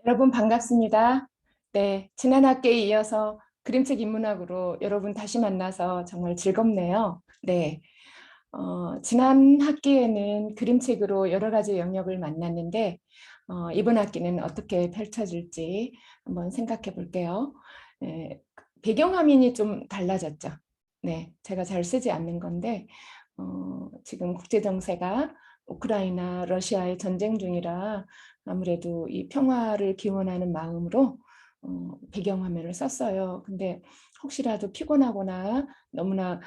여러분 반갑습니다. 네, 지난 학기에 이어서 그림책 인문학으로 여러분 다시 만나서 정말 즐겁네요. 네, 지난 학기에는 그림책으로 여러 가지 영역을 만났는데 이번 학기는 어떻게 펼쳐질지 한번 생각해 볼게요. 배경화면이 좀 달라졌죠. 네, 제가 잘 쓰지 않는 건데 지금 국제 정세가 우크라이나, 러시아의 전쟁 중이라 아무래도 이 평화를 기원하는 마음으로 배경화면을 썼어요. 근데 혹시라도 피곤하거나 너무나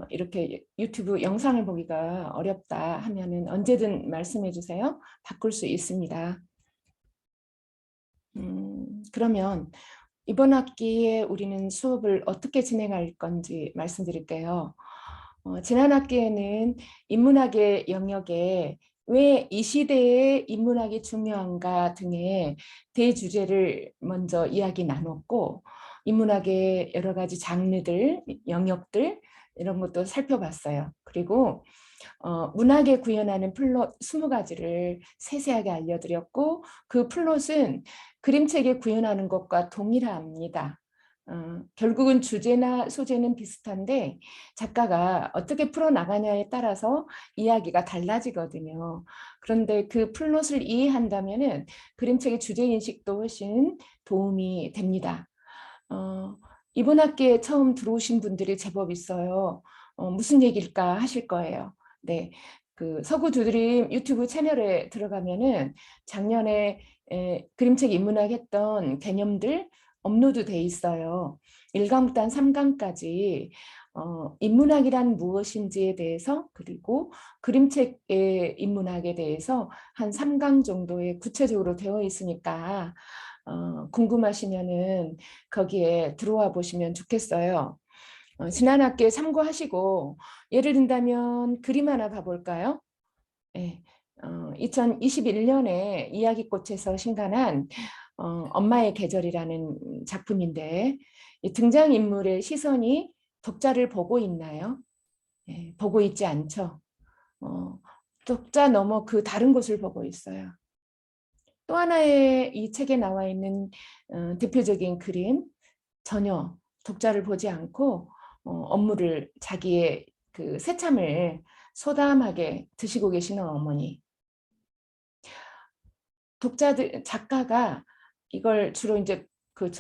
이렇게 유튜브 영상을 보기가 어렵다 하면은 언제든 말씀해 주세요. 바꿀 수 있습니다. 그러면 이번 학기에 우리는 수업을 어떻게 진행할 건지 말씀드릴게요. 지난 학기에는 인문학의 영역에 왜 이 시대에 인문학이 중요한가 등의 대주제를 먼저 이야기 나눴고, 인문학의 여러 가지 장르들, 영역들 이런 것도 살펴봤어요. 그리고 문학에 구현하는 플롯 20가지를 세세하게 알려드렸고, 그 플롯은 그림책에 구현하는 것과 동일합니다. 결국은 주제나 소재는 비슷한데 작가가 어떻게 풀어나가냐에 따라서 이야기가 달라지거든요. 그런데 그 플롯을 이해한다면 그림책의 주제인식도 훨씬 도움이 됩니다. 이번 학기에 처음 들어오신 분들이 제법 있어요. 무슨 얘기일까 하실 거예요. 네, 그 서구 두드림 유튜브 채널에 들어가면은 작년에 그림책 인문학 했던 개념들 업로드 돼 있어요. 1강부터 3강까지 인문학이란 무엇인지에 대해서, 그리고 그림책의 인문학에 대해서 한 3강 정도에 구체적으로 되어 있으니까 궁금하시면은 거기에 들어와 보시면 좋겠어요. 지난 학기에 참고하시고, 예를 든다면 그림 하나 봐볼까요? 네. 2021년에 이야기꽃에서 신간한 엄마의 계절이라는 작품인데, 이 등장인물의 시선이 독자를 보고 있나요? 네, 보고 있지 않죠. 독자 넘어 그 다른 곳을 보고 있어요. 또 하나의 이 책에 나와 있는 대표적인 그림, 전혀 독자를 보지 않고 업무를, 자기의 그 새참을 소담하게 드시고 계시는 어머니. 독자들, 작가가 이걸 주로 이제 그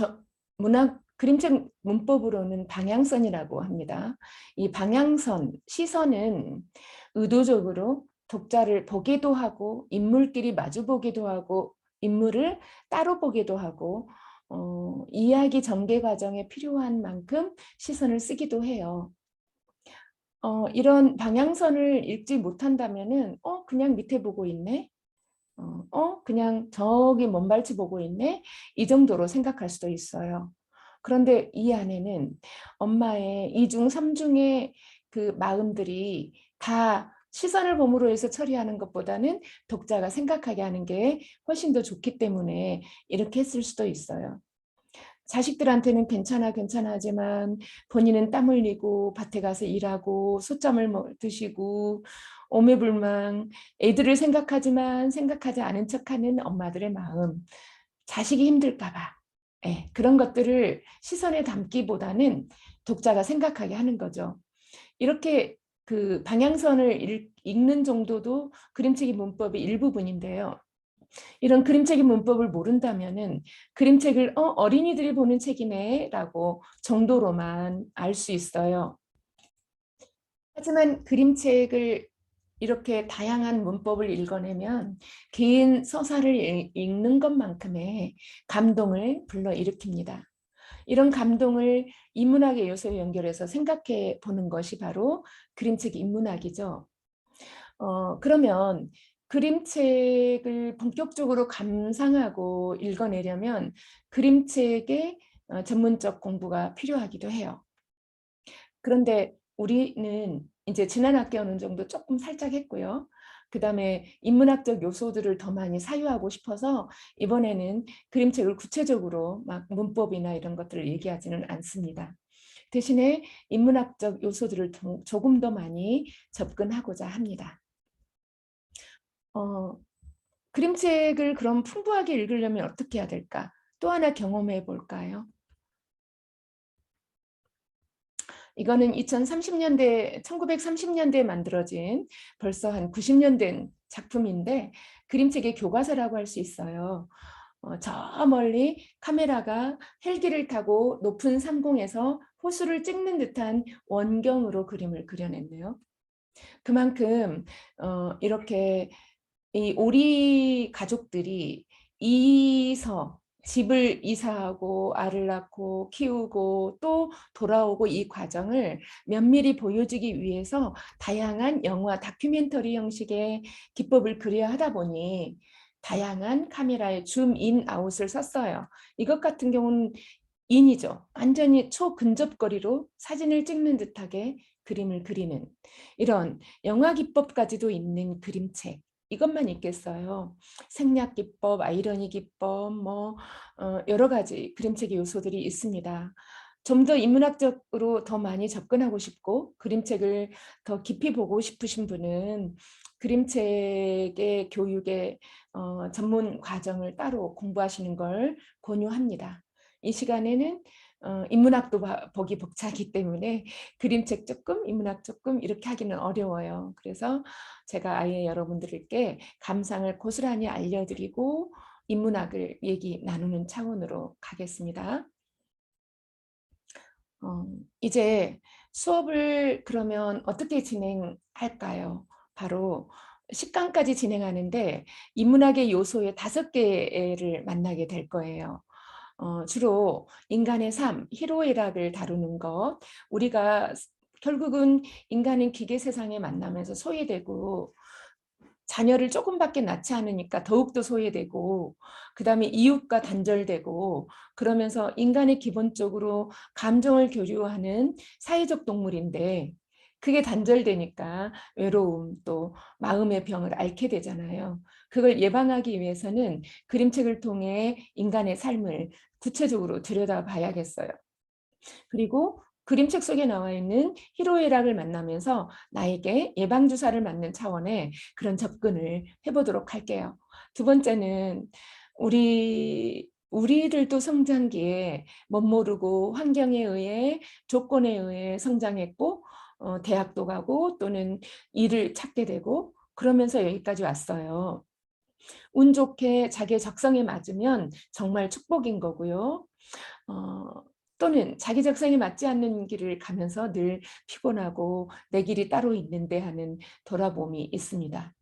문학 그림책 문법으로는 방향선이라고 합니다. 이 방향선, 시선은 의도적으로 독자를 보기도 하고 인물끼리 마주 보기도 하고 인물을 따로 보기도 하고 이야기 전개 과정에 필요한 만큼 시선을 쓰기도 해요. 이런 방향선을 읽지 못한다면은 그냥 밑에 보고 있네. 그냥 저기 먼발치 보고 있네. 이 정도로 생각할 수도 있어요. 그런데 이 안에는 엄마의 이중 삼중의 그 마음들이 다 시선을 범으로 해서 처리하는 것보다는 독자가 생각하게 하는 게 훨씬 더 좋기 때문에 이렇게 했을 수도 있어요. 자식들한테는 괜찮아 괜찮아 하지만 본인은 땀 흘리고 밭에 가서 일하고 소짬을 드시고 오매불망 애들을 생각하지만 생각하지 않은 척하는 엄마들의 마음, 자식이 힘들까 봐 그런 것들을 시선에 담기보다는 독자가 생각하게 하는 거죠. 이렇게 그 방향선을 읽는 정도도 그림책의 문법의 일부분인데요. 이런 그림책의 문법을 모른다면은 그림책을 어린이들이 보는 책이네라고 정도로만 알 수 있어요. 하지만 그림책을 이렇게 다양한 문법을 읽어내면 개인 서사를 읽는 것만큼의 감동을 불러일으킵니다. 이런 감동을 인문학의 요소에 연결해서 생각해 보는 것이 바로 그림책 인문학이죠. 그러면 그림책을 본격적으로 감상하고 읽어내려면 그림책의 전문적 공부가 필요하기도 해요. 그런데 우리는 이제 지난 학기 어느 정도 조금 살짝 했고요. 그다음에 인문학적 요소들을 더 많이 사유하고 싶어서 이번에는 그림책을 구체적으로 막 문법이나 이런 것들을 얘기하지는 않습니다. 대신에 인문학적 요소들을 조금 더 많이 접근하고자 합니다. 어, 그림책을 그럼 풍부하게 읽으려면 어떻게 해야 될까? 또 하나 경험해 볼까요? 이거는 2030년대, 1930년대에 만들어진 벌써 한 90년 된 작품인데 그림책의 교과서라고 할 수 있어요. 저 멀리 카메라가 헬기를 타고 높은 상공에서 호수를 찍는 듯한 원경으로 그림을 그려냈네요. 그만큼 이렇게 이 오리 가족들이 집을 이사하고 알을 낳고 키우고 또 돌아오고 이 과정을 면밀히 보여주기 위해서 다양한 영화 다큐멘터리 형식의 기법을 그려야 하다 보니 다양한 카메라의 줌인 아웃을 썼어요. 이것 같은 경우는 인이죠. 완전히 초근접거리로 사진을 찍는 듯하게 그림을 그리는 이런 영화 기법까지도 있는 그림책. 이것만 있겠어요. 생략 기법, 아이러니 기법, 여러 가지 그림책의 요소들이 있습니다. 좀 더 인문학적으로 더 많이 접근하고 싶고 그림책을 더 깊이 보고 싶으신 분은 그림책의 교육의 전문 과정을 따로 공부하시는 걸 권유합니다. 이 시간에는 인문학도 보기 벅차기 때문에 그림책 조금, 인문학 조금 이렇게 하기는 어려워요. 그래서 제가 아예 여러분들께 감상을 고스란히 알려드리고 인문학을 얘기 나누는 차원으로 가겠습니다. 이제 수업을 그러면 어떻게 진행할까요? 바로 10강까지 진행하는데 인문학의 요소의 5개를 만나게 될 거예요. 주로 인간의 삶, 희로애락을 다루는 것, 우리가 결국은 인간은 기계 세상에 만나면서 소외되고 자녀를 조금밖에 낳지 않으니까 더욱더 소외되고 그다음에 이웃과 단절되고 그러면서 인간이 기본적으로 감정을 교류하는 사회적 동물인데 그게 단절되니까 외로움 또 마음의 병을 앓게 되잖아요. 그걸 예방하기 위해서는 그림책을 통해 인간의 삶을 구체적으로 들여다봐야겠어요. 그리고 그림책 속에 나와 있는 희로애락을 만나면서 나에게 예방주사를 맞는 차원의 그런 접근을 해보도록 할게요. 두 번째는 우리들도 성장기에 멋모르고 환경에 의해 조건에 의해 성장했고 대학도 가고 또는 일을 찾게 되고 그러면서 여기까지 왔어요. 운 좋게 자기의 적성에 맞으면 정말 축복인 거고요. 어, 또는 자기 적성에 맞지 않는 길을 가면서 늘 피곤하고 내 길이 따로 있는데 하는 돌아봄이 있습니다.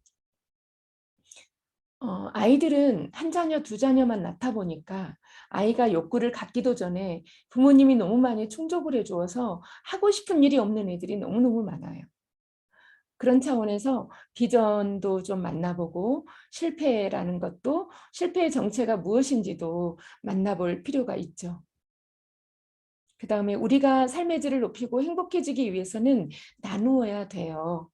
아이들은 한 자녀, 두 자녀만 낳다 보니까 아이가 욕구를 갖기도 전에 부모님이 너무 많이 충족을 해주어서 하고 싶은 일이 없는 애들이 너무너무 많아요. 그런 차원에서 비전도 좀 만나보고 실패라는 것도 실패의 정체가 무엇인지도 만나볼 필요가 있죠. 그 다음에 우리가 삶의 질을 높이고 행복해지기 위해서는 나누어야 돼요.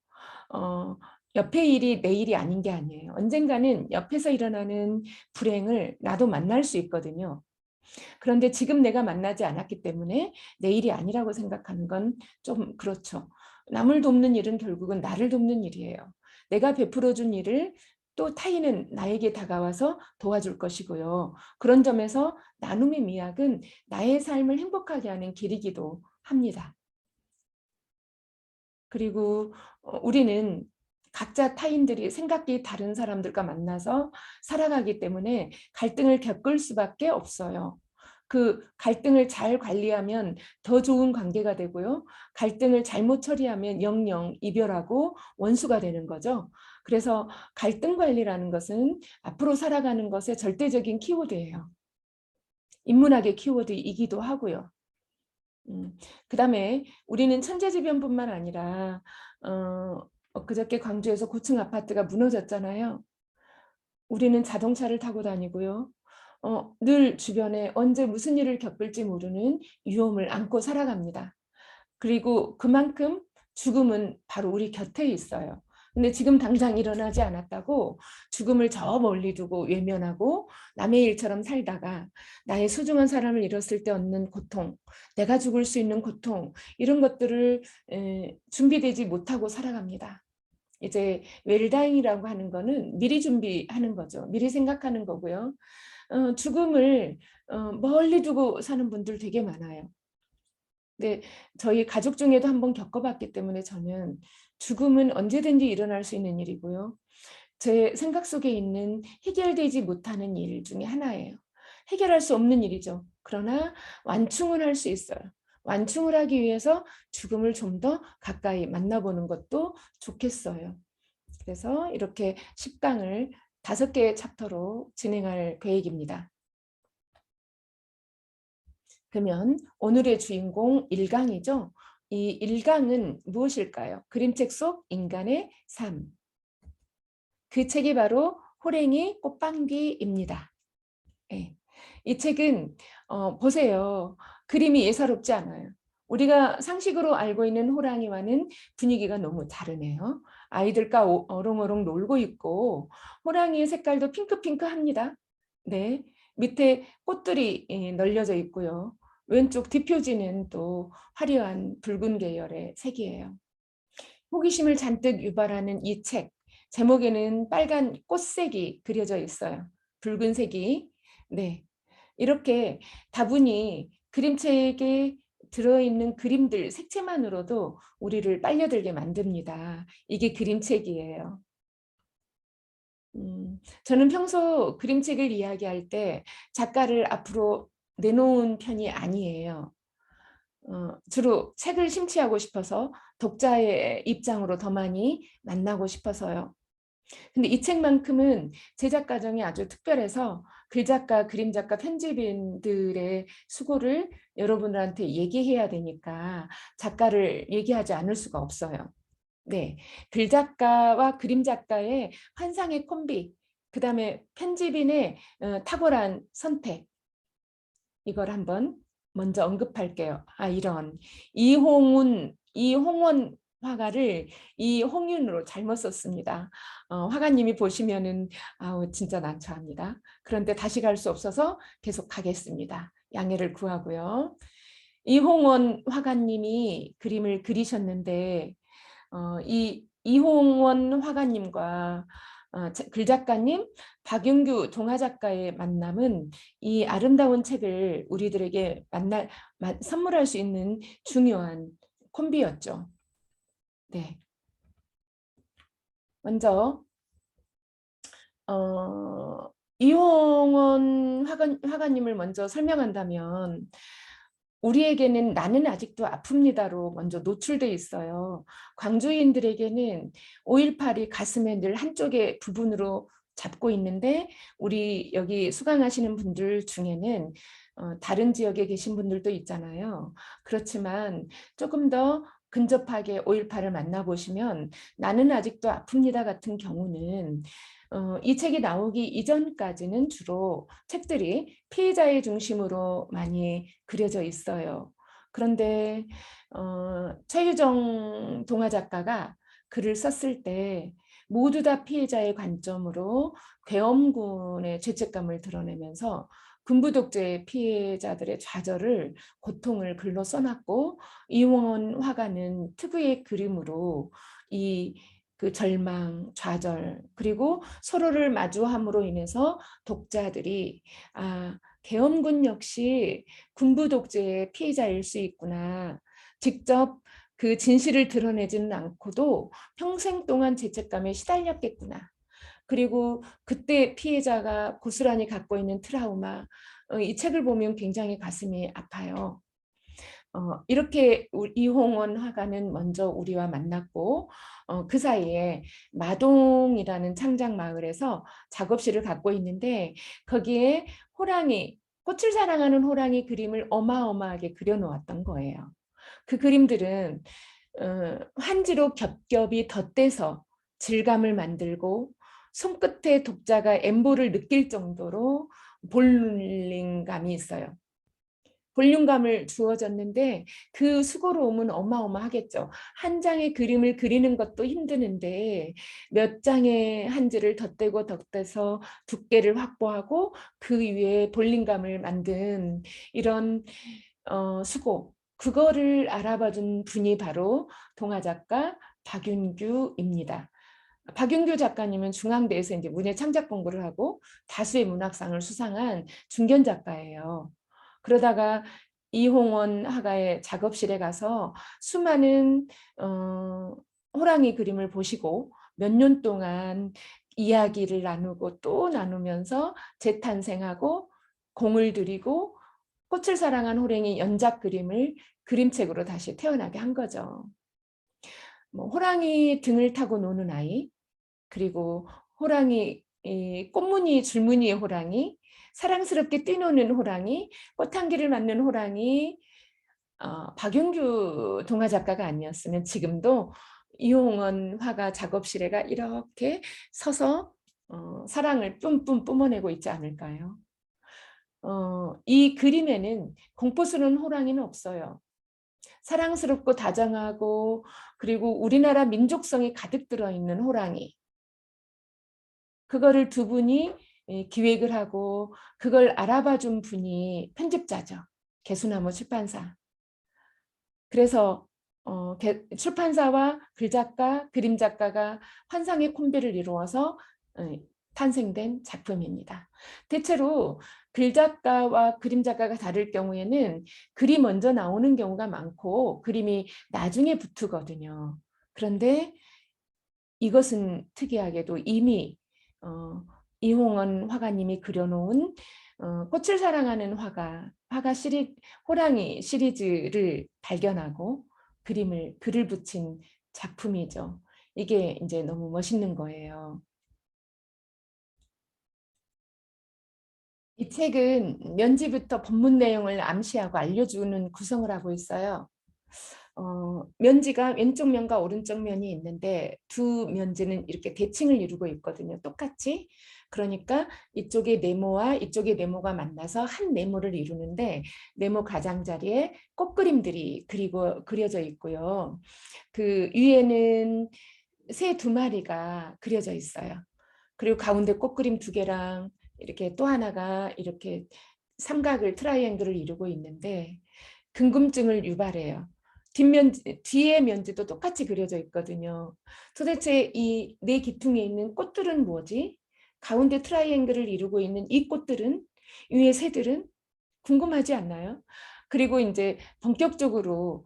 옆의 일이 내 일이 아닌 게 아니에요. 언젠가는 옆에서 일어나는 불행을 나도 만날 수 있거든요. 그런데 지금 내가 만나지 않았기 때문에 내 일이 아니라고 생각하는 건 좀 그렇죠. 남을 돕는 일은 결국은 나를 돕는 일이에요. 내가 베풀어준 일을 또 타인은 나에게 다가와서 도와줄 것이고요. 그런 점에서 나눔의 미학은 나의 삶을 행복하게 하는 길이기도 합니다. 그리고 우리는 각자 타인들이 생각이 다른 사람들과 만나서 살아가기 때문에 갈등을 겪을 수밖에 없어요. 그 갈등을 잘 관리하면 더 좋은 관계가 되고요. 갈등을 잘못 처리하면 영영 이별하고 원수가 되는 거죠. 그래서 갈등 관리라는 것은 앞으로 살아가는 것의 절대적인 키워드예요. 인문학의 키워드이기도 하고요. 그다음에 우리는 천재지변뿐만 아니라 그저께 광주에서 고층 아파트가 무너졌잖아요. 우리는 자동차를 타고 다니고요. 늘 주변에 언제 무슨 일을 겪을지 모르는 위험을 안고 살아갑니다. 그리고 그만큼 죽음은 바로 우리 곁에 있어요. 근데 지금 당장 일어나지 않았다고 죽음을 저 멀리 두고 외면하고 남의 일처럼 살다가 나의 소중한 사람을 잃었을 때 얻는 고통, 내가 죽을 수 있는 고통 이런 것들을 준비되지 못하고 살아갑니다. 이제 웰다잉이라고 하는 거는 미리 준비하는 거죠. 미리 생각하는 거고요. 죽음을 멀리 두고 사는 분들 되게 많아요. 근데 저희 가족 중에도 한번 겪어봤기 때문에 저는 죽음은 언제든지 일어날 수 있는 일이고요. 제 생각 속에 있는 해결되지 못하는 일 중에 하나예요. 해결할 수 없는 일이죠. 그러나 완충을 할 수 있어요. 완충을 하기 위해서 죽음을 좀 더 가까이 만나보는 것도 좋겠어요. 그래서 이렇게 10강을 5개의 챕터로 진행할 계획입니다. 그러면 오늘의 주인공 1강이죠. 이 1강은 무엇일까요? 그림책 속 인간의 삶. 그 책이 바로 호랭이 꽃방귀입니다. 네. 이 책은 보세요. 그림이 예사롭지 않아요. 우리가 상식으로 알고 있는 호랑이와는 분위기가 너무 다르네요. 아이들과 어롱어롱 놀고 있고 호랑이의 색깔도 핑크핑크합니다. 네, 밑에 꽃들이 널려져 있고요. 왼쪽 뒷표지는 또 화려한 붉은 계열의 색이에요. 호기심을 잔뜩 유발하는 이 책, 제목에는 빨간 꽃색이 그려져 있어요. 붉은색이. 네, 이렇게 다분히 그림책에 들어있는 그림들 색채만으로도 우리를 빨려들게 만듭니다. 이게 그림책이에요. 저는 평소 그림책을 이야기할 때 작가를 앞으로 내놓은 편이 아니에요. 주로 책을 심취하고 싶어서 독자의 입장으로 더 많이 만나고 싶어서요. 근데 이 책만큼은 제작 과정이 아주 특별해서 글작가, 그림작가, 편집인들의 수고를 여러분들한테 얘기해야 되니까 작가를 얘기하지 않을 수가 없어요. 네, 글작가와 그림작가의 환상의 콤비, 그 다음에 편집인의 탁월한 선택, 이걸 한번 먼저 언급할게요. 이런 이홍원 화가를 이홍윤으로 잘못 썼습니다. 화가님이 보시면은 진짜 난처합니다. 그런데 다시 갈 수 없어서 계속 가겠습니다. 양해를 구하고요. 이홍원 화가님이 그림을 그리셨는데 이 이홍원 화가님과 글작가님 박윤규 동화작가의 만남은 이 아름다운 책을 우리들에게 선물할 수 있는 중요한 콤비였죠. 네. 먼저 이홍원 화가님을 먼저 설명한다면 우리에게는 나는 아직도 아픕니다로 먼저 노출돼 있어요. 광주인들에게는 5.18이 가슴에 늘 한쪽의 부분으로 잡고 있는데 우리 여기 수강하시는 분들 중에는 다른 지역에 계신 분들도 있잖아요. 그렇지만 조금 더 근접하게 5.18을 만나보시면 나는 아직도 아픕니다 같은 경우는 이 책이 나오기 이전까지는 주로 책들이 피해자의 중심으로 많이 그려져 있어요. 그런데 최유정 동화 작가가 글을 썼을 때 모두 다 피해자의 관점으로 괴엄군의 죄책감을 드러내면서 군부 독재 피해자들의 좌절을 고통을 글로 써놨고 이홍원 화가는 특유의 그림으로 그 절망, 좌절, 그리고 서로를 마주함으로 인해서 독자들이 계엄군 역시 군부 독재의 피해자일 수 있구나. 직접 그 진실을 드러내지는 않고도 평생 동안 죄책감에 시달렸겠구나. 그리고 그때 피해자가 고스란히 갖고 있는 트라우마, 이 책을 보면 굉장히 가슴이 아파요. 이렇게 이홍원 화가는 먼저 우리와 만났고 그 사이에 마동이라는 창작 마을에서 작업실을 갖고 있는데 거기에 호랑이, 꽃을 사랑하는 호랑이 그림을 어마어마하게 그려놓았던 거예요. 그 그림들은 환지로 겹겹이 덧대서 질감을 만들고 손끝에 독자가 엠보를 느낄 정도로 볼링감이 있어요. 볼륨감을 주어졌는데 그 수고로움은 어마어마하겠죠. 한 장의 그림을 그리는 것도 힘드는데 몇 장의 한지를 덧대고 덧대서 두께를 확보하고 그 위에 볼륨감을 만든 이런 수고, 그거를 알아봐준 분이 바로 동화작가 박윤규입니다. 박윤규 작가님은 중앙대에서 이제 문예 창작 공부를 하고 다수의 문학상을 수상한 중견 작가예요. 그러다가 이홍원 화가의 작업실에 가서 수많은 호랑이 그림을 보시고 몇 년 동안 이야기를 나누고 또 나누면서 재탄생하고 공을 들이고 꽃을 사랑한 호랑이 연작 그림을 그림책으로 다시 태어나게 한 거죠. 뭐 호랑이 등을 타고 노는 아이, 그리고 호랑이, 꽃무늬 줄무늬의 호랑이, 사랑스럽게 뛰노는 호랑이, 꽃향기를 맡는 호랑이. 박윤규 동화 작가가 아니었으면 지금도 이홍원 화가 작업실에가 이렇게 서서 사랑을 뿜뿜 뿜어내고 있지 않을까요? 이 그림에는 공포스러운 호랑이는 없어요. 사랑스럽고 다정하고 그리고 우리나라 민족성이 가득 들어있는 호랑이. 그거를 두 분이 기획을 하고 그걸 알아봐 준 분이 편집자죠. 개수나무 출판사. 그래서 출판사와 글작가, 그림작가가 환상의 콤비를 이루어서 탄생된 작품입니다. 대체로 글작가와 그림작가가 다를 경우에는 글이 먼저 나오는 경우가 많고 그림이 나중에 붙거든요. 그런데 이것은 특이하게도 이미 이홍원 화가님이 그려놓은 꽃을 사랑하는 화가 호랑이 시리즈를 발견하고 글을 붙인 작품이죠. 이게 이제 너무 멋있는 거예요. 이 책은 면지부터 본문 내용을 암시하고 알려주는 구성을 하고 있어요. 면지가 왼쪽 면과 오른쪽 면이 있는데 두 면지는 이렇게 대칭을 이루고 있거든요. 똑같이. 그러니까 이쪽의 네모와 이쪽의 네모가 만나서 한 네모를 이루는데 네모 가장자리에 꽃그림들이 그려져 있고요. 그 위에는 새 두 마리가 그려져 있어요. 그리고 가운데 꽃그림 두 개랑 이렇게 또 하나가 이렇게 삼각을 트라이앵글을 이루고 있는데 궁금증을 유발해요. 뒤의 면지도 똑같이 그려져 있거든요. 도대체 이 네 기퉁에 있는 꽃들은 뭐지? 가운데 트라이앵글을 이루고 있는 이 꽃들은, 위의 새들은 궁금하지 않나요? 그리고 이제 본격적으로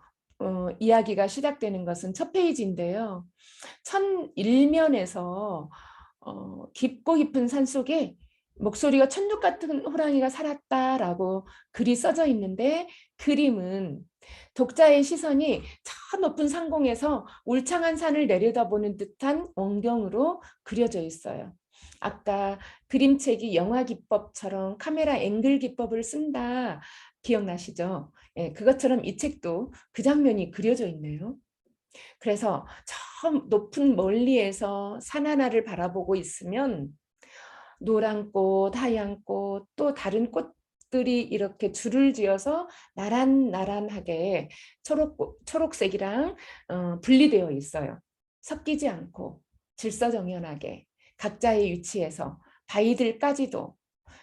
이야기가 시작되는 것은 첫 페이지인데요. 첫 일면에서 깊고 깊은 산속에 목소리가 천국 같은 호랑이가 살았다라고 글이 써져 있는데 그림은 독자의 시선이 저 높은 상공에서 울창한 산을 내려다보는 듯한 원경으로 그려져 있어요. 아까 그림책이 영화 기법처럼 카메라 앵글 기법을 쓴다 기억나시죠? 예, 그것처럼 이 책도 그 장면이 그려져 있네요. 그래서 저 높은 멀리에서 산 하나를 바라보고 있으면 노란 꽃, 하얀 꽃, 또 다른 꽃들이 이렇게 줄을 지어서 나란나란하게 초록색이랑 분리되어 있어요. 섞이지 않고 질서정연하게 각자의 위치에서 바위들까지도.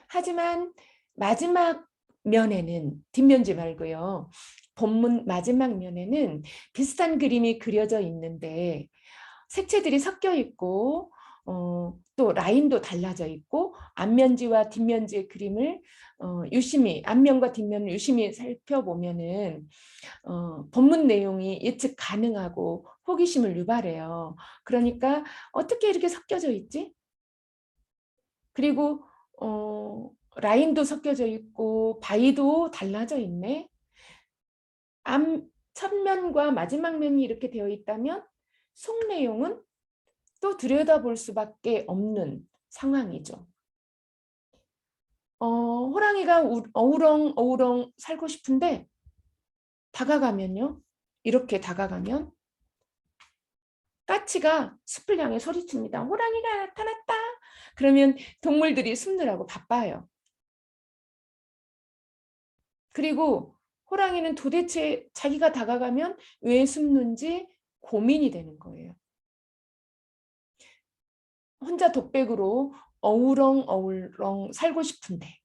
하지만 마지막 면에는 뒷면지 말고요. 본문 마지막 면에는 비슷한 그림이 그려져 있는데 색채들이 섞여 있고 또 라인도 달라져 있고 앞면지와 뒷면지의 그림을 유심히 앞면과 뒷면을 유심히 살펴보면은 본문 내용이 예측 가능하고 호기심을 유발해요. 그러니까 어떻게 이렇게 섞여져 있지? 그리고 라인도 섞여져 있고 바위도 달라져 있네. 첫면과 마지막 면이 이렇게 되어 있다면 속 내용은 또 들여다볼 수밖에 없는 상황이죠. 호랑이가 어우렁어우렁 살고 싶은데 다가가면요. 이렇게 다가가면 까치가 숲을 향해 소리칩니다. 호랑이가 나타났다. 그러면 동물들이 숨느라고 바빠요. 그리고 호랑이는 도대체 자기가 다가가면 왜 숨는지 고민이 되는 거예요. 혼자 독백으로 어우렁어우렁 살고 싶은데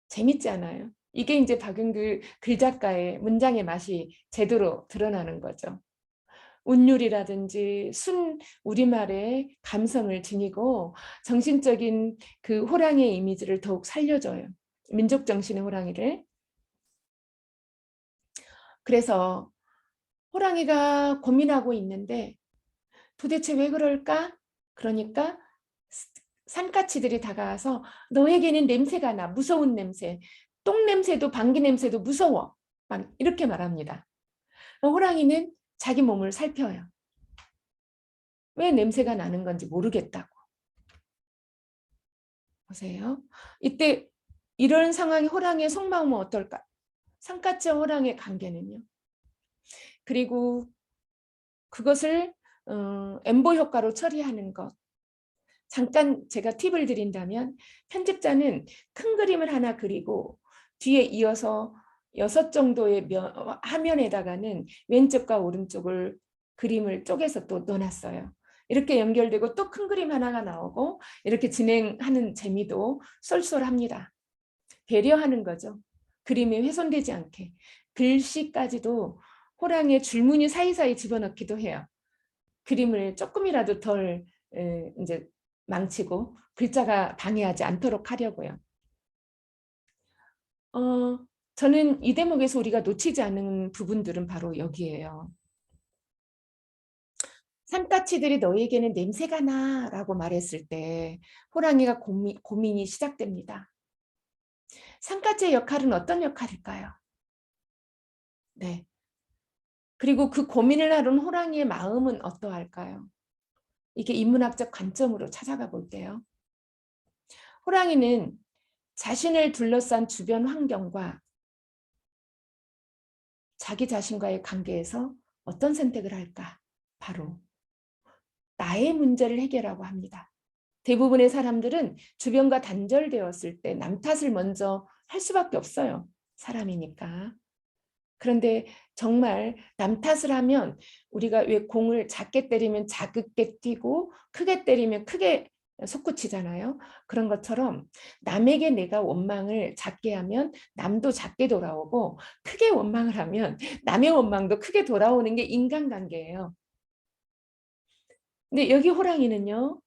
재밌지 않아요? 이게 이제 박윤규 글작가의 문장의 맛이 제대로 드러나는 거죠. 운율이라든지 순 우리말의 감성을 지니고 정신적인 그 호랑이의 이미지를 더욱 살려줘요. 민족 정신의 호랑이를. 그래서 호랑이가 고민하고 있는데 도대체 왜 그럴까? 그러니까 산까치들이 다가와서 너에게는 냄새가 나. 무서운 냄새. 똥 냄새도 방귀 냄새도 무서워. 막 이렇게 말합니다. 호랑이는 자기 몸을 살펴요. 왜 냄새가 나는 건지 모르겠다고. 보세요. 이때 이런 상황이 호랑이의 속마음은 어떨까? 산까치와 호랑이의 관계는요. 그리고 그것을 엠보 효과로 처리하는 것. 잠깐 제가 팁을 드린다면 편집자는 큰 그림을 하나 그리고 뒤에 이어서 6 정도의 화면에다가는 왼쪽과 오른쪽을 그림을 쪼개서 또 넣어놨어요. 이렇게 연결되고 또 큰 그림 하나가 나오고 이렇게 진행하는 재미도 쏠쏠합니다. 배려하는 거죠. 그림이 훼손되지 않게. 글씨까지도 호랑이의 줄무늬 사이사이 집어넣기도 해요. 그림을 조금이라도 덜 이제 망치고 글자가 방해하지 않도록 하려고요. 저는 이 대목에서 우리가 놓치지 않는 부분들은 바로 여기에요. 산까치들이 너에게는 냄새가 나 라고 말했을 때 호랑이가 고민이 시작됩니다. 산까치의 역할은 어떤 역할일까요? 네. 그리고 그 고민을 하는 호랑이의 마음은 어떠할까요? 이게 인문학적 관점으로 찾아가 볼게요. 호랑이는 자신을 둘러싼 주변 환경과 자기 자신과의 관계에서 어떤 선택을 할까? 바로 나의 문제를 해결하고 합니다. 대부분의 사람들은 주변과 단절되었을 때 남 탓을 먼저 할 수밖에 없어요. 사람이니까. 그런데 정말 남 탓을 하면 우리가 왜 공을 작게 때리면 작게 뛰고 크게 때리면 크게 솟구치잖아요. 그런 것처럼 남에게 내가 원망을 작게 하면 남도 작게 돌아오고 크게 원망을 하면 남의 원망도 크게 돌아오는 게 인간관계예요. 근데 여기 호랑이는요.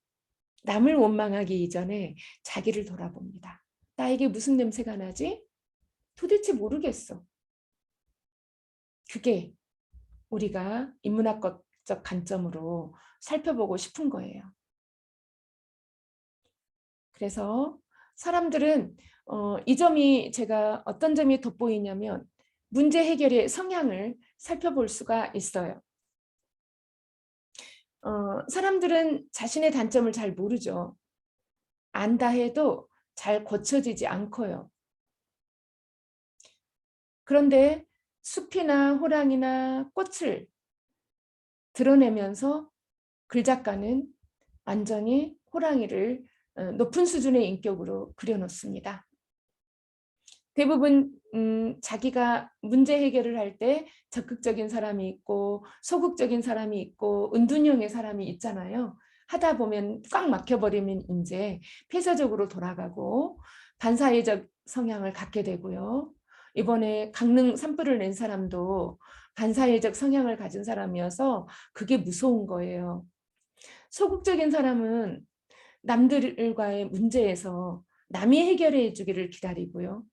남을 원망하기 이전에 자기를 돌아봅니다. 나에게 무슨 냄새가 나지? 도대체 모르겠어. 그게 우리가 인문학적 관점으로 살펴보고 싶은 거예요. 그래서 사람들은 이 점이 제가 어떤 점이 돋보이냐면 문제 해결의 성향을 살펴볼 수가 있어요. 사람들은 자신의 단점을 잘 모르죠. 안다 해도 잘 고쳐지지 않고요. 그런데 숲이나 호랑이나 꽃을 드러내면서 글 작가는 완전히 호랑이를 높은 수준의 인격으로 그려놓습니다. 대부분 자기가 문제 해결을 할 때 적극적인 사람이 있고 소극적인 사람이 있고 은둔형의 사람이 있잖아요. 하다 보면 꽉 막혀버리면 이제 폐쇄적으로 돌아가고 반사회적 성향을 갖게 되고요. 이번에 강릉 산불을 낸 사람도 반사회적 성향을 가진 사람이어서 그게 무서운 거예요. 소극적인 사람은 남들과의 문제에서 남이 해결해 주기를 기다리고요.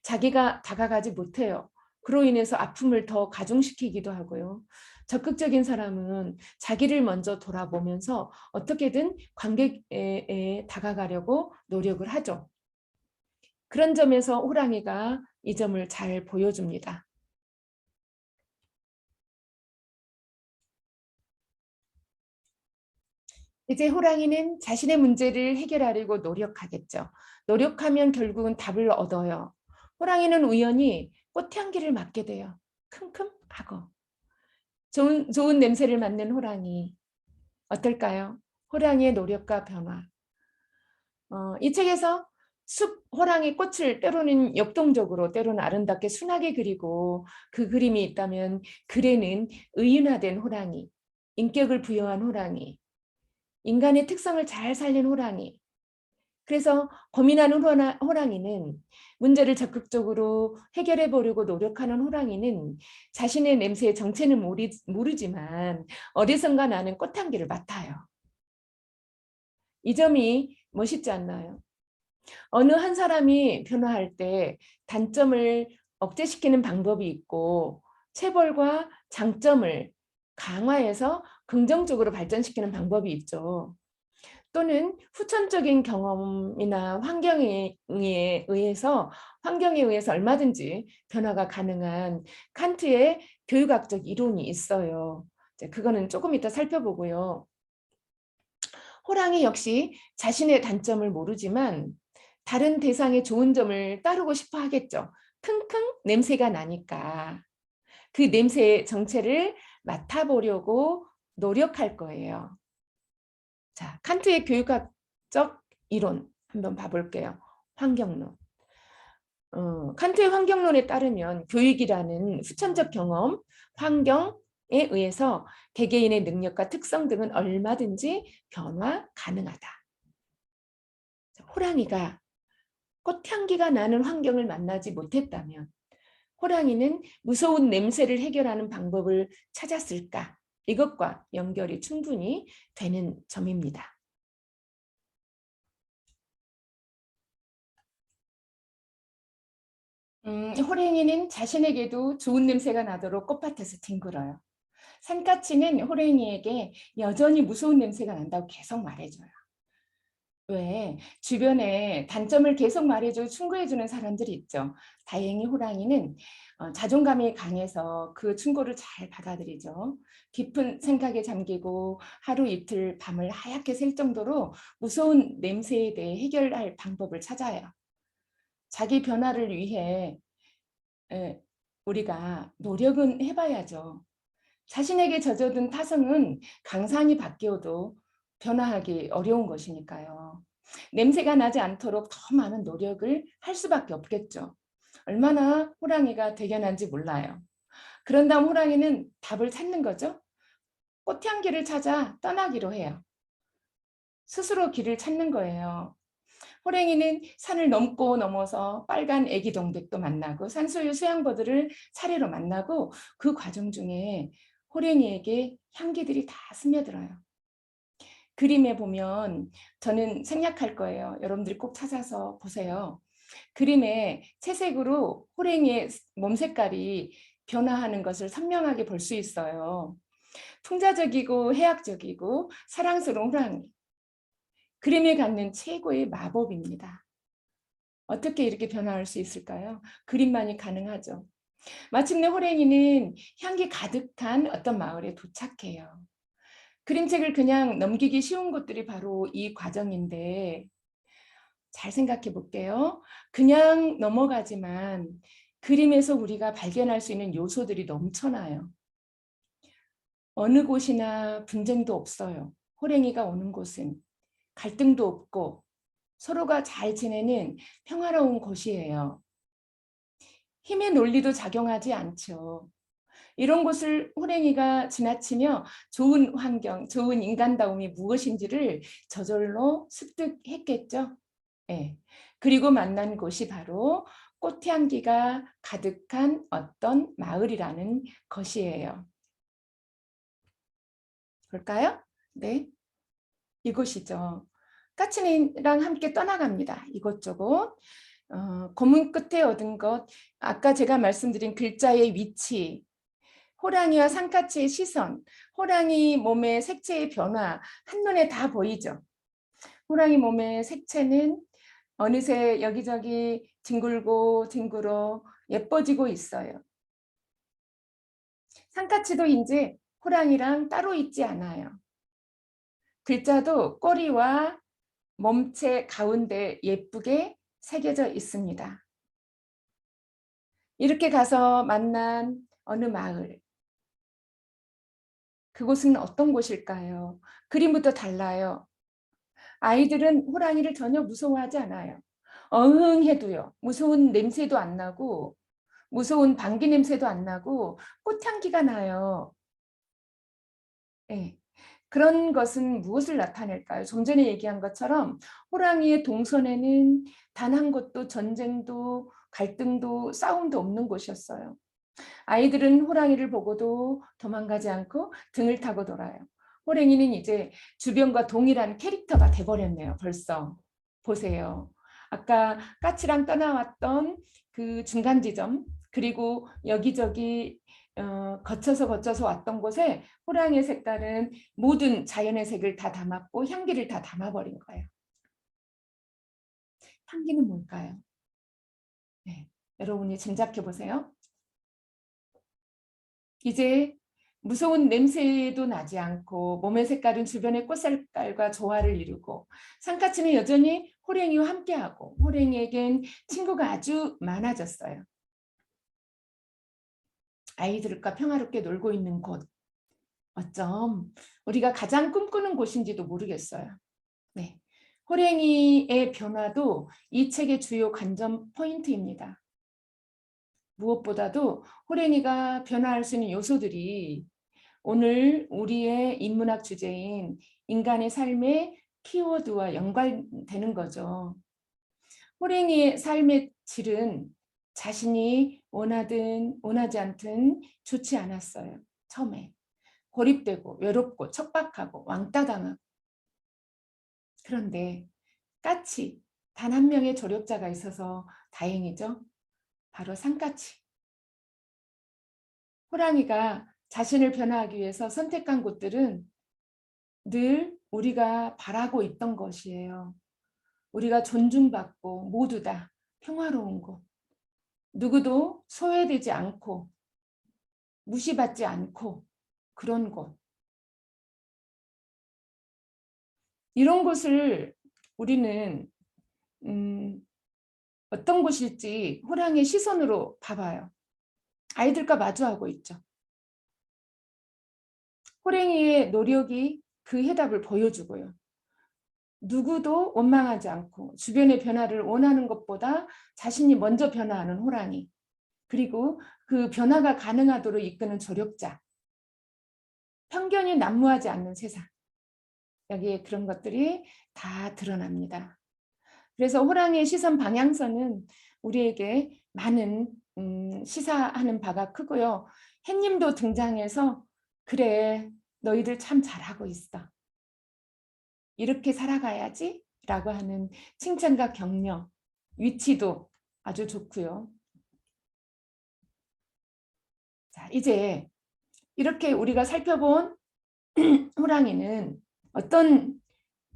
자기가 다가가지 못해요. 그로 인해서 아픔을 더 가중시키기도 하고요. 적극적인 사람은 자기를 먼저 돌아보면서 어떻게든 관계에 다가가려고 노력을 하죠. 그런 점에서 호랑이가 이 점을 잘 보여줍니다. 이제 호랑이는 자신의 문제를 해결하려고 노력하겠죠. 노력하면 결국은 답을 얻어요. 호랑이는 우연히 꽃향기를 맡게 돼요. 킁킁 하고. 좋은 냄새를 맡는 호랑이. 어떨까요? 호랑이의 노력과 변화. 이 책에서 숲 호랑이 꽃을 때로는 역동적으로 때로는 아름답게 순하게 그리고 그 그림이 있다면 글에는 의인화된 호랑이, 인격을 부여한 호랑이, 인간의 특성을 잘 살린 호랑이, 그래서 고민하는 호랑이는 문제를 적극적으로 해결해 보려고 노력하는 호랑이는 자신의 냄새의 정체는 모르지만 어디선가 나는 꽃향기를 맡아요. 이 점이 멋있지 않나요? 어느 한 사람이 변화할 때 단점을 억제시키는 방법이 있고 체벌과 장점을 강화해서 긍정적으로 발전시키는 방법이 있죠. 또는 후천적인 경험이나 환경에 의해서 얼마든지 변화가 가능한 칸트의 교육학적 이론이 있어요. 그거는 조금 이따 살펴보고요. 호랑이 역시 자신의 단점을 모르지만 다른 대상의 좋은 점을 따르고 싶어 하겠죠. 킁킁 냄새가 나니까 그 냄새의 정체를 맡아보려고 노력할 거예요. 자, 칸트의 교육학적 이론 한번 봐볼게요. 환경론. 칸트의 환경론에 따르면 교육이라는 후천적 경험, 환경에 의해서 개개인의 능력과 특성 등은 얼마든지 변화 가능하다. 호랑이가 꽃향기가 나는 환경을 만나지 못했다면 호랑이는 무서운 냄새를 해결하는 방법을 찾았을까? 이것과 연결이 충분히 되는 점입니다. 호랭이는 자신에게도 좋은 냄새가 나도록 꽃밭에서 뒹굴어요. 산까치는 호랭이에게 여전히 무서운 냄새가 난다고 계속 말해줘요. 왜? 주변에 단점을 계속 말해주고 충고해주는 사람들이 있죠. 다행히 호랑이는 자존감이 강해서 그 충고를 잘 받아들이죠. 깊은 생각에 잠기고 하루 이틀 밤을 하얗게 샐 정도로 무서운 냄새에 대해 해결할 방법을 찾아요. 자기 변화를 위해 우리가 노력은 해봐야죠. 자신에게 젖어든 타성은 강산이 바뀌어도 변화하기 어려운 것이니까요. 냄새가 나지 않도록 더 많은 노력을 할 수밖에 없겠죠. 얼마나 호랑이가 대견한지 몰라요. 그런 다음 호랑이는 답을 찾는 거죠. 꽃향기를 찾아 떠나기로 해요. 스스로 길을 찾는 거예요. 호랭이는 산을 넘고 넘어서 빨간 애기 동백도 만나고 산소유 수양버들을 차례로 만나고 그 과정 중에 호랭이에게 향기들이 다 스며들어요. 그림에 보면 저는 생략할 거예요. 여러분들이 꼭 찾아서 보세요. 그림에 채색으로 호랭이의 몸 색깔이 변화하는 것을 선명하게 볼 수 있어요. 풍자적이고 해학적이고 사랑스러운 호랑이. 그림에 갖는 최고의 마법입니다. 어떻게 이렇게 변화할 수 있을까요? 그림만이 가능하죠. 마침내 호랭이는 향기 가득한 어떤 마을에 도착해요. 그림책을 그냥 넘기기 쉬운 것들이 바로 이 과정인데 잘 생각해 볼게요. 그냥 넘어가지만 그림에서 우리가 발견할 수 있는 요소들이 넘쳐나요. 어느 곳이나 분쟁도 없어요. 호랭이가 오는 곳은 갈등도 없고 서로가 잘 지내는 평화로운 곳이에요. 힘의 논리도 작용하지 않죠. 이런 곳을 호랭이가 지나치며 좋은 환경, 좋은 인간다움이 무엇인지를 저절로 습득했겠죠. 네. 그리고 만난 곳이 바로 꽃향기가 가득한 어떤 마을이라는 것이에요. 볼까요? 네, 이곳이죠. 까치니랑 함께 떠나갑니다. 이곳저곳. 고문 끝에 얻은 것, 아까 제가 말씀드린 글자의 위치, 호랑이와 산까치의 시선, 호랑이 몸의 색채의 변화, 한눈에 다 보이죠. 호랑이 몸의 색채는 어느새 여기저기 뒹굴고 뒹굴어 예뻐지고 있어요. 산까치도 이제 호랑이랑 따로 있지 않아요. 글자도 꼬리와 몸체 가운데 예쁘게 새겨져 있습니다. 이렇게 가서 만난 어느 마을. 그곳은 어떤 곳일까요? 그림부터 달라요. 아이들은 호랑이를 전혀 무서워하지 않아요. 어흥해도요. 무서운 냄새도 안 나고 무서운 방귀 냄새도 안 나고 꽃향기가 나요. 네. 그런 것은 무엇을 나타낼까요? 좀 전에 얘기한 것처럼 호랑이의 동선에는 단 한 곳도 전쟁도 갈등도 싸움도 없는 곳이었어요. 아이들은 호랑이를 보고도 도망가지 않고 등을 타고 돌아요. 호랑이는 이제 주변과 동일한 캐릭터가 돼버렸네요. 벌써. 보세요. 아까 까치랑 떠나왔던 그 중간 지점, 그리고 여기저기 거쳐서 왔던 곳에 호랑이의 색깔은 모든 자연의 색을 다 담았고 향기를 다 담아버린 거예요. 향기는 뭘까요? 네, 여러분이 짐작해 보세요. 이제 무서운 냄새도 나지 않고 몸의 색깔은 주변의 꽃색깔과 조화를 이루고 산까치는 여전히 호랭이와 함께하고 호랭이에겐 친구가 아주 많아졌어요. 아이들과 평화롭게 놀고 있는 곳. 어쩜 우리가 가장 꿈꾸는 곳인지도 모르겠어요. 네, 호랭이의 변화도 이 책의 주요 관전 포인트입니다. 무엇보다도 호랭이가 변화할 수 있는 요소들이 오늘 우리의 인문학 주제인 인간의 삶의 키워드와 연관되는 거죠. 호랭이의 삶의 질은 자신이 원하든 원하지 않든 좋지 않았어요. 처음에. 고립되고 외롭고 척박하고 왕따당하고. 그런데 까치, 단 한 명의 조력자가 있어서 다행이죠. 바로 산까치. 호랑이가 자신을 변화하기 위해서 선택한 곳들은 늘 우리가 바라고 있던 것이에요. 우리가 존중받고 모두 다 평화로운 곳. 누구도 소외되지 않고 무시받지 않고 그런 곳. 이런 곳을 우리는 어떤 곳일지 호랑이의 시선으로 봐봐요. 아이들과 마주하고 있죠. 호랑이의 노력이 그 해답을 보여주고요. 누구도 원망하지 않고 주변의 변화를 원하는 것보다 자신이 먼저 변화하는 호랑이, 그리고 그 변화가 가능하도록 이끄는 조력자, 편견이 난무하지 않는 세상. 여기에 그런 것들이 다 드러납니다. 그래서 호랑이의 시선 방향성은 우리에게 많은 시사하는 바가 크고요. 햇님도 등장해서 그래, 너희들 참 잘하고 있어. 이렇게 살아가야지 라고 하는 칭찬과 격려, 위치도 아주 좋고요. 자, 이제 이렇게 우리가 살펴본 호랑이는 어떤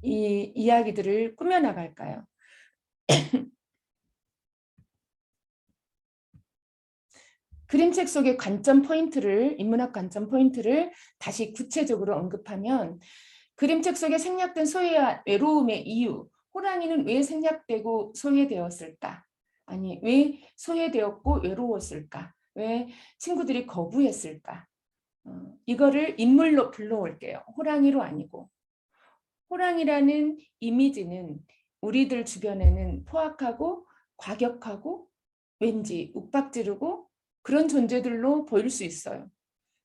이야기들을 꾸며나갈까요? 그림책 속의 관점 포인트를, 인문학 관점 포인트를 다시 구체적으로 언급하면 그림책 속에 생략된 소외와 외로움의 이유, 호랑이는 왜 생략되고 소외되었을까? 아니, 왜 소외되었고 외로웠을까? 왜 친구들이 거부했을까? 이거를 인물로 불러올게요. 호랑이로 아니고. 호랑이라는 이미지는 우리들 주변에는 포악하고 과격하고 왠지 윽박지르고 그런 존재들로 보일 수 있어요.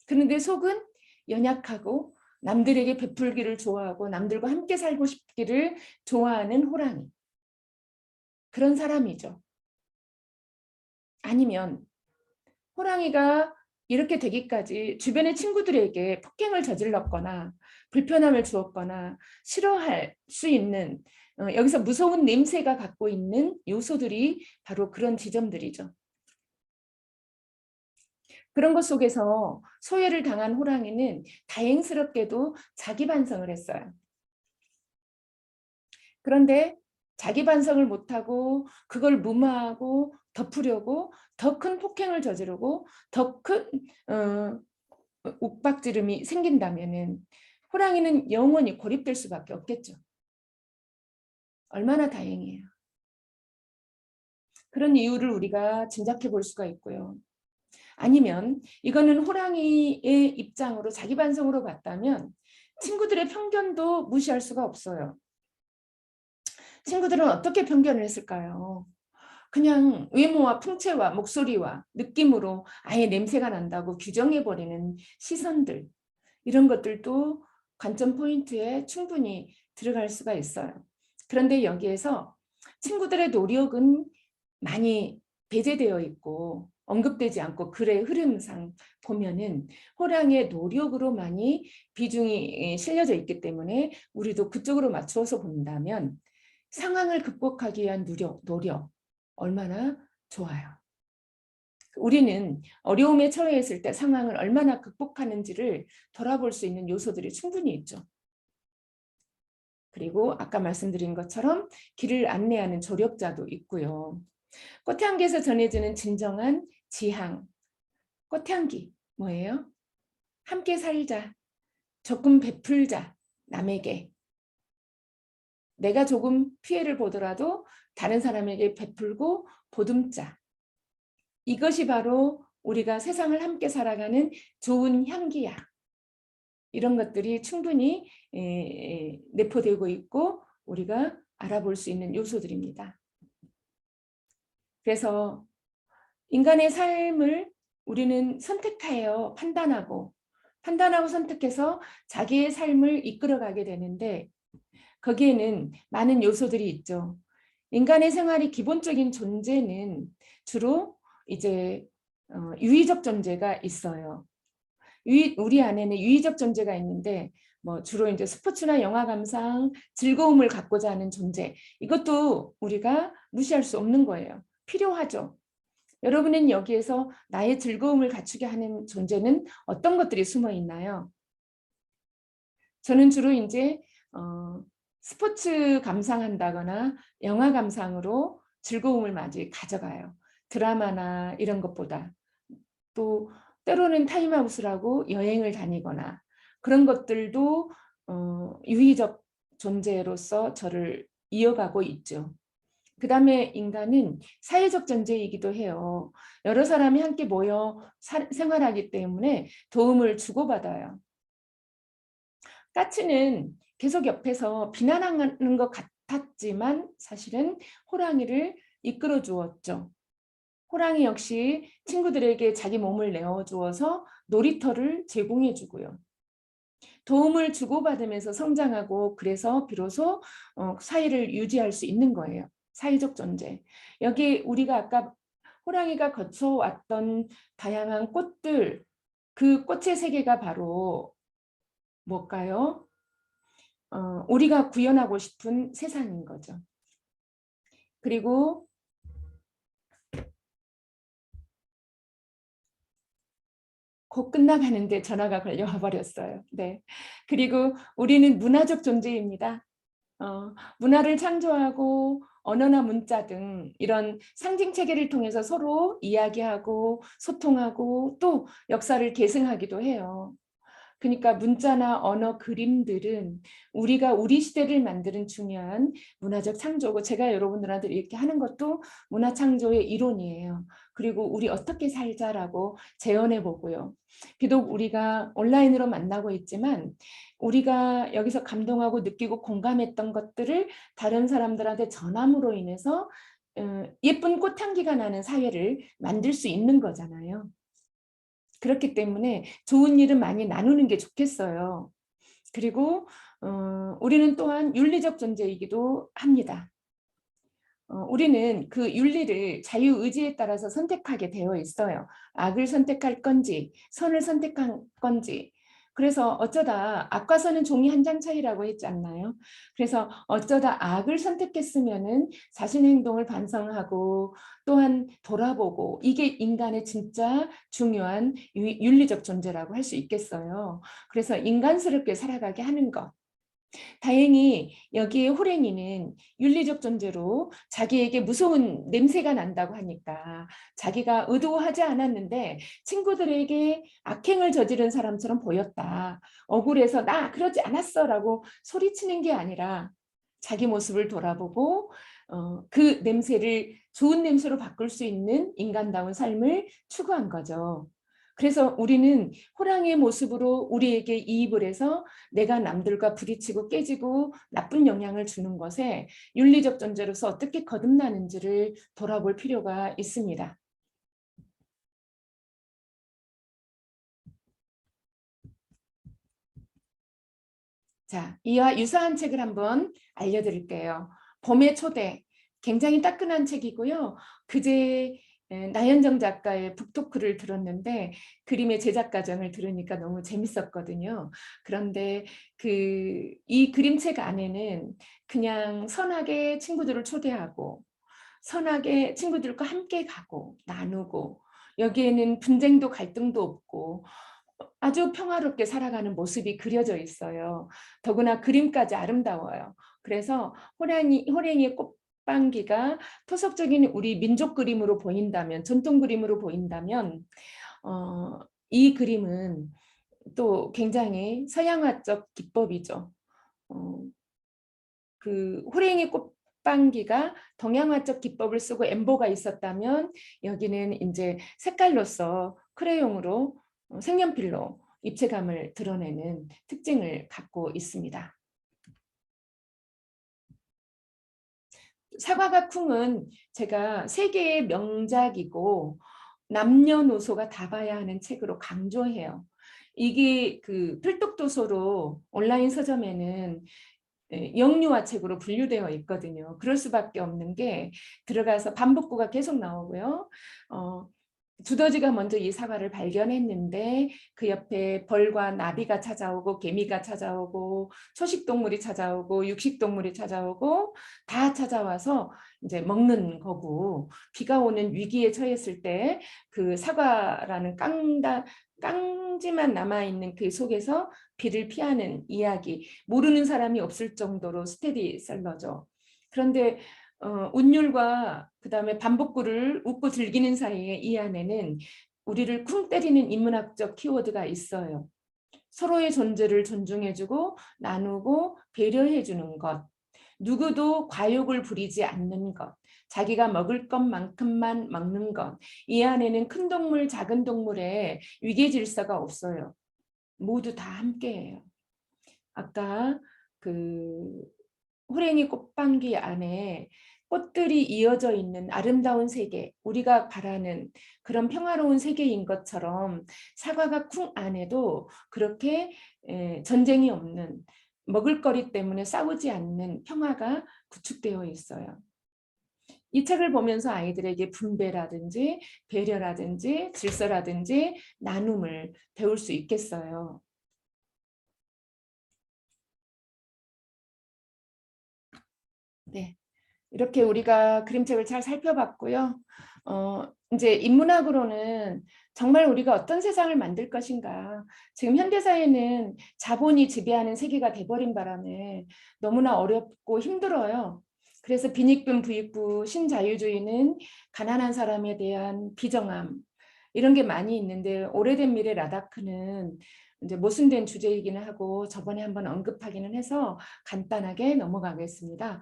그런데 속은 연약하고 남들에게 베풀기를 좋아하고 남들과 함께 살고 싶기를 좋아하는 호랑이. 그런 사람이죠. 아니면 호랑이가 이렇게 되기까지 주변의 친구들에게 폭행을 저질렀거나 불편함을 주었거나 싫어할 수 있는 여기서 무서운 냄새가 갖고 있는 요소들이 바로 그런 지점들이죠. 그런 것 속에서 소외를 당한 호랑이는 다행스럽게도 자기 반성을 했어요. 그런데 자기 반성을 못하고 그걸 무마하고 덮으려고 더 큰 폭행을 저지르고 더 큰 욱박지름이 생긴다면 호랑이는 영원히 고립될 수밖에 없겠죠. 얼마나 다행이에요. 그런 이유를 우리가 짐작해 볼 수가 있고요. 아니면 이거는 호랑이의 입장으로 자기 반성으로 봤다면 친구들의 편견도 무시할 수가 없어요. 친구들은 어떻게 편견을 했을까요? 그냥 외모와 풍채와 목소리와 느낌으로 아예 냄새가 난다고 규정해버리는 시선들, 이런 것들도 관점 포인트에 충분히 들어갈 수가 있어요. 그런데 여기에서 친구들의 노력은 많이 배제되어 있고 언급되지 않고 글의 흐름상 보면은 호랑이의 노력으로 많이 비중이 실려져 있기 때문에 우리도 그쪽으로 맞추어서 본다면 상황을 극복하기 위한 노력 얼마나 좋아요. 우리는 어려움에 처해있을 때 상황을 얼마나 극복하는지를 돌아볼 수 있는 요소들이 충분히 있죠. 그리고 아까 말씀드린 것처럼 길을 안내하는 조력자도 있고요. 꽃향기에서 전해지는 진정한 지향. 꽃향기 뭐예요? 함께 살자. 조금 베풀자. 남에게. 내가 조금 피해를 보더라도 다른 사람에게 베풀고 보듬자. 이것이 바로 우리가 세상을 함께 살아가는 좋은 향기야. 이런 것들이 충분히 내포되고 있고 우리가 알아볼 수 있는 요소들입니다. 그래서 인간의 삶을 우리는 선택하여 판단하고 선택해서 자기의 삶을 이끌어가게 되는데 거기에는 많은 요소들이 있죠. 인간의 생활이 기본적인 존재는 주로 이제 유의적 존재가 있어요. 우리 안에는 유의적 존재가 있는데 뭐 주로 이제 스포츠나 영화 감상, 즐거움을 갖고자 하는 존재. 이것도 우리가 무시할 수 없는 거예요. 필요하죠. 여러분은 여기에서 나의 즐거움을 갖추게 하는 존재는 어떤 것들이 숨어 있나요? 저는 주로 이제 스포츠 감상한다거나 영화 감상으로 즐거움을 많이 가져가요. 드라마나 이런 것보다. 또 때로는 타임아웃을 여행을 다니거나 그런 것들도 유의적 존재로서 저를 이어가고 있죠. 그 다음에 인간은 사회적 존재이기도 해요. 여러 사람이 함께 모여 생활하기 때문에 도움을 주고받아요. 까치는 계속 옆에서 비난하는 것 같았지만 사실은 호랑이를 이끌어 주었죠. 호랑이 역시 친구들에게 자기 몸을 내어주어서 놀이터를 제공해 주고요. 도움을 주고받으면서 성장하고 그래서 비로소 사이를 유지할 수 있는 거예요. 사회적 존재. 여기 우리가 아까 호랑이가 거쳐왔던 다양한 꽃들, 그 꽃의 세계가 바로 뭘까요? 우리가 구현하고 싶은 세상인 거죠. 그리고 곧 끝나가는데 전화가 걸려와 버렸어요. 네. 그리고 우리는 문화적 존재입니다. 문화를 창조하고 언어나 문자 등 이런 상징 체계를 통해서 서로 이야기하고 소통하고 또 역사를 계승하기도 해요. 그러니까 문자나 언어, 그림들은 우리가 우리 시대를 만드는 중요한 문화적 창조고 제가 여러분들한테 이렇게 하는 것도 문화 창조의 이론이에요. 그리고 우리 어떻게 살자라고 제언해 보고요. 비록 우리가 온라인으로 만나고 있지만 우리가 여기서 감동하고 느끼고 공감했던 것들을 다른 사람들한테 전함으로 인해서 예쁜 꽃향기가 나는 사회를 만들 수 있는 거잖아요. 그렇기 때문에 좋은 일은 많이 나누는 게 좋겠어요. 그리고 우리는 또한 윤리적 존재이기도 합니다. 우리는 그 윤리를 자유의지에 따라서 선택하게 되어 있어요. 악을 선택할 건지 선을 선택할 건지. 그래서 어쩌다 악과 선은 종이 한 장 차이라고 했지 않나요? 그래서 어쩌다 악을 선택했으면은 자신의 행동을 반성하고 또한 돌아보고 이게 인간의 진짜 중요한 윤리적 존재라고 할 수 있겠어요. 그래서 인간스럽게 살아가게 하는 것. 다행히 여기에 호랭이는 윤리적 존재로 자기에게 무서운 냄새가 난다고 하니까 자기가 의도하지 않았는데 친구들에게 악행을 저지른 사람처럼 보였다. 억울해서 나 그러지 않았어 라고 소리치는 게 아니라 자기 모습을 돌아보고 그 냄새를 좋은 냄새로 바꿀 수 있는 인간다운 삶을 추구한 거죠. 그래서 우리는 호랑이의 모습으로 우리에게 이입을 해서 내가 남들과 부딪히고 깨지고 나쁜 영향을 주는 것에 윤리적 존재로서 어떻게 거듭나는지를 돌아볼 필요가 있습니다. 자, 이와 유사한 책을 한번 알려드릴게요. 봄의 초대. 굉장히 따끈한 책이고요. 그제 나현정 작가의 북토크를 들었는데 그림의 제작 과정을 들으니까 너무 재밌었거든요. 그런데 이 그림책 안에는 그냥 선하게 친구들을 초대하고 선하게 친구들과 함께 가고 나누고 여기에는 분쟁도 갈등도 없고 아주 평화롭게 살아가는 모습이 그려져 있어요. 더구나 그림까지 아름다워요. 그래서 호랭이의 꽃방귀가 토속적인 우리 민족 그림으로 보인다면, 전통 그림으로 보인다면 이 그림은 또 굉장히 서양화적 기법이죠. 어, 그 호랭이 꽃방귀가 동양화적 기법을 쓰고 엠보가 있었다면 여기는 이제 색깔로서 크레용으로 색연필로 입체감을 드러내는 특징을 갖고 있습니다. 사과가 쿵은 제가 세계의 명작이고 남녀노소가 다 봐야 하는 책으로 강조해요. 이게 그 필독도서로 온라인 서점에는 영유아 책으로 분류되어 있거든요. 그럴 수밖에 없는 게 들어가서 반복구가 계속 나오고요. 두더지가 먼저 이 사과를 발견했는데 그 옆에 벌과 나비가 찾아오고 개미가 찾아오고 초식동물이 찾아오고 육식동물이 찾아오고 다 찾아와서 이제 먹는 거고 비가 오는 위기에 처했을 때 그 사과라는 깡지만 남아있는 그 속에서 비를 피하는 이야기 모르는 사람이 없을 정도로 스테디셀러죠. 그런데 운율과 그다음에 반복구를 웃고 즐기는 사이에 이 안에는 우리를 쿵 때리는 인문학적 키워드가 있어요. 서로의 존재를 존중해주고 나누고 배려해주는 것. 누구도 과욕을 부리지 않는 것. 자기가 먹을 것만큼만 먹는 것. 이 안에는 큰 동물, 작은 동물의 위계 질서가 없어요. 모두 다 함께해요. 아까 그 호랭이 꽃방귀 안에 꽃들이 이어져 있는 아름다운 세계, 우리가 바라는 그런 평화로운 세계인 것처럼 사과가 쿵 안에도 그렇게 전쟁이 없는 먹을거리 때문에 싸우지 않는 평화가 구축되어 있어요. 이 책을 보면서 아이들에게 분배라든지 배려라든지 질서라든지 나눔을 배울 수 있겠어요. 네. 이렇게 우리가 그림책을 잘 살펴봤고요. 이제 인문학으로는 정말 우리가 어떤 세상을 만들 것인가. 지금 현대사회는 자본이 지배하는 세계가 돼버린 바람에 너무나 어렵고 힘들어요. 그래서 빈익분 부익부 신자유주의는 가난한 사람에 대한 비정함 이런 게 많이 있는데 오래된 미래 라다크는 이제 모순된 주제이기는 하고 저번에 한번 언급하기는 해서 간단하게 넘어가겠습니다.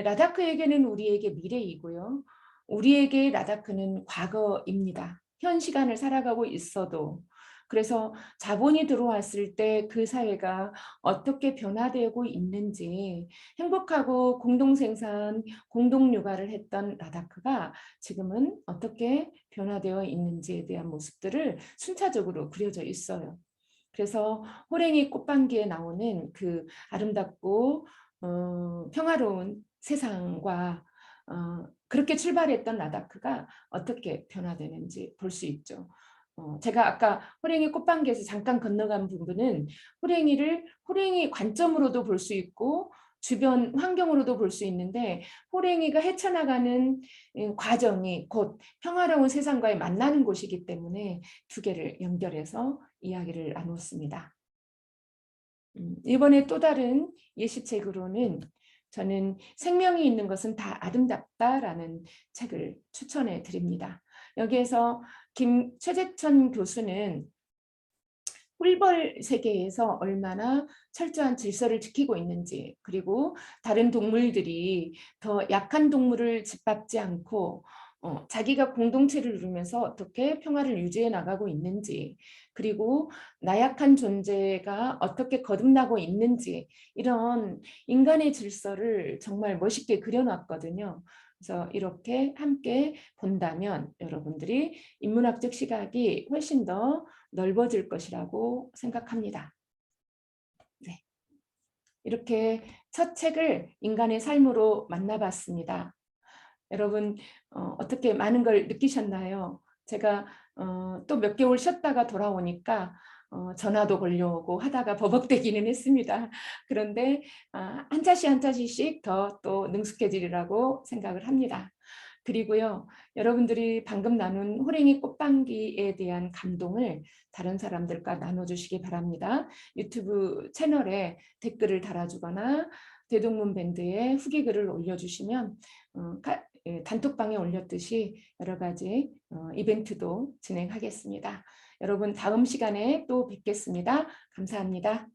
라다크에게는 우리에게 미래이고요. 우리에게 라다크는 과거입니다. 현 시간을 살아가고 있어도 그래서 자본이 들어왔을 때 그 사회가 어떻게 변화되고 있는지 행복하고 공동생산, 공동육아를 했던 라다크가 지금은 어떻게 변화되어 있는지에 대한 모습들을 순차적으로 그려져 있어요. 그래서 호랭이 꽃방귀에 나오는 그 아름답고 평화로운 세상과 그렇게 출발했던 라다크가 어떻게 변화되는지 볼 수 있죠. 제가 아까 호랭이 꽃방귀에서 잠깐 건너간 부분은 호랭이 관점으로도 볼 수 있고 주변 환경으로도 볼 수 있는데 호랭이가 헤쳐나가는 과정이 곧 평화로운 세상과의 만나는 곳이기 때문에 두 개를 연결해서 이야기를 나눴습니다. 이번에 또 다른 예시책으로는 저는 생명이 있는 것은 다 아름답다라는 책을 추천해 드립니다. 여기에서 최재천 교수는 꿀벌 세계에서 얼마나 철저한 질서를 지키고 있는지 그리고 다른 동물들이 더 약한 동물을 짓밟지 않고 자기가 공동체를 이루면서 어떻게 평화를 유지해 나가고 있는지 그리고 나약한 존재가 어떻게 거듭나고 있는지 이런 인간의 질서를 정말 멋있게 그려놨거든요. 그래서 이렇게 함께 본다면 여러분들이 인문학적 시각이 훨씬 더 넓어질 것이라고 생각합니다. 이렇게 첫 책을 인간의 삶으로 만나봤습니다. 여러분 어떻게 많은 걸 느끼셨나요? 제가 또 몇 개월 쉬었다가 돌아오니까 전화도 걸려오고 하다가 버벅대기는 했습니다. 그런데 한 차씩 한 차씩 더 또 능숙해지리라고 생각을 합니다. 그리고요, 여러분들이 방금 나눈 호랭이 꽃방귀에 대한 감동을 다른 사람들과 나눠주시기 바랍니다. 유튜브 채널에 댓글을 달아주거나 대동문 밴드에 후기 글을 올려주시면 단톡방에 올렸듯이 여러 가지 이벤트도 진행하겠습니다. 여러분 다음 시간에 또 뵙겠습니다. 감사합니다.